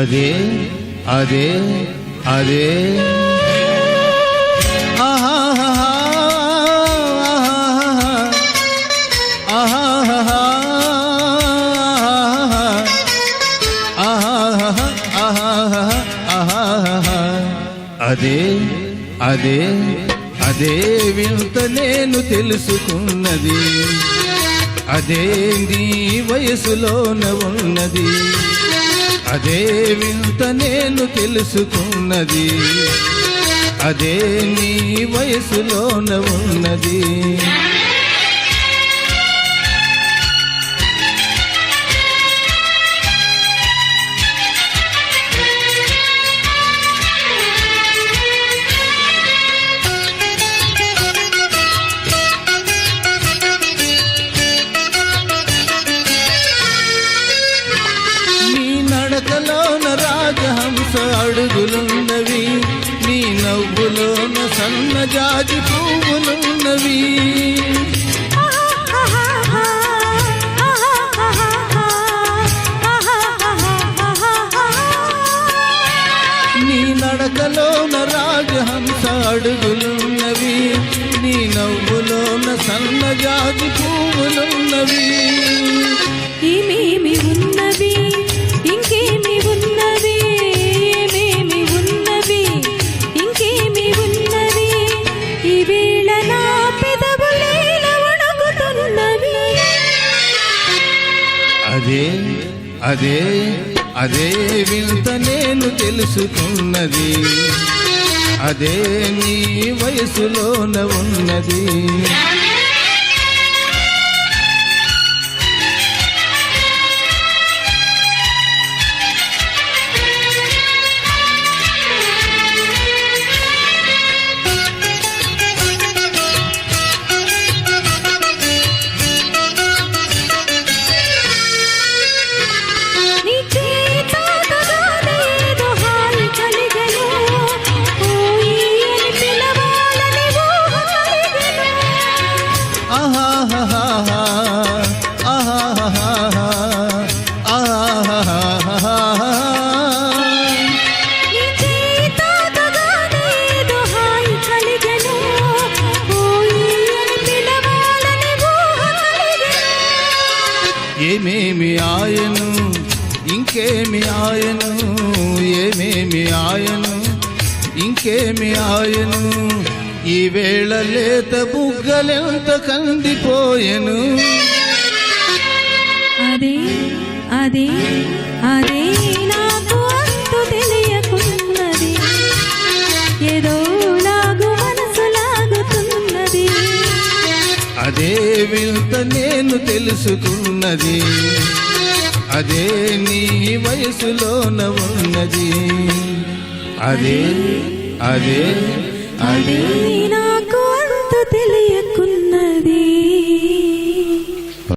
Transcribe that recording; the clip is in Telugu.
అదే అదే అదే ఆహాహా ఆహాహా ఆహాహా ఆహాహా అదే అదే అదే వింత నేను తెలుసుకున్నది, అదే నీ వయసులోన ఉన్నది. అదే వింత నేను తెలుసుకున్నది, అదే నీ వయసులోన ఉన్నది. నడకలోన రాజహంస అడుగులున్నవి, నీ నవ్వులోన సన్నజాజి పువ్వులున్నవి. నీ నడకలోన రాజహంస అడుగులున్నవి, నీ నవ్వులోన సన్నజాజి పువ్వులున్నవి. ఏమేమి ఉన్నవి ఇంకేమి ఉన్నవి, ఏమేమి ఉన్నవి ఇంకేమి ఉన్నవి, ఈ వేళ నా పెదవులేల వణుకుతున్నవి. అదే అదే అదే వింత నేను తెలుసుకున్నది, అదే నీ వయసులోన ఉన్నది. ఏమేమి ఆయను ఇంకేమి ఆయను, ఏమేమి ఆయను ఇంకేమి ఆయను, ఈ వేళ లేత బుగ్గలెంత కందిపోయెను. అదే అదే అదే నాకు అంతు తెలియకున్నది, ఏదో లాగు మనసు లాగుతున్నది. అదే వింత నేను తెలుసుకున్నది, అదే నీ వయసులోన ఉన్నది. అదే అదే అదే నాకు అంతు తెలియకున్నది.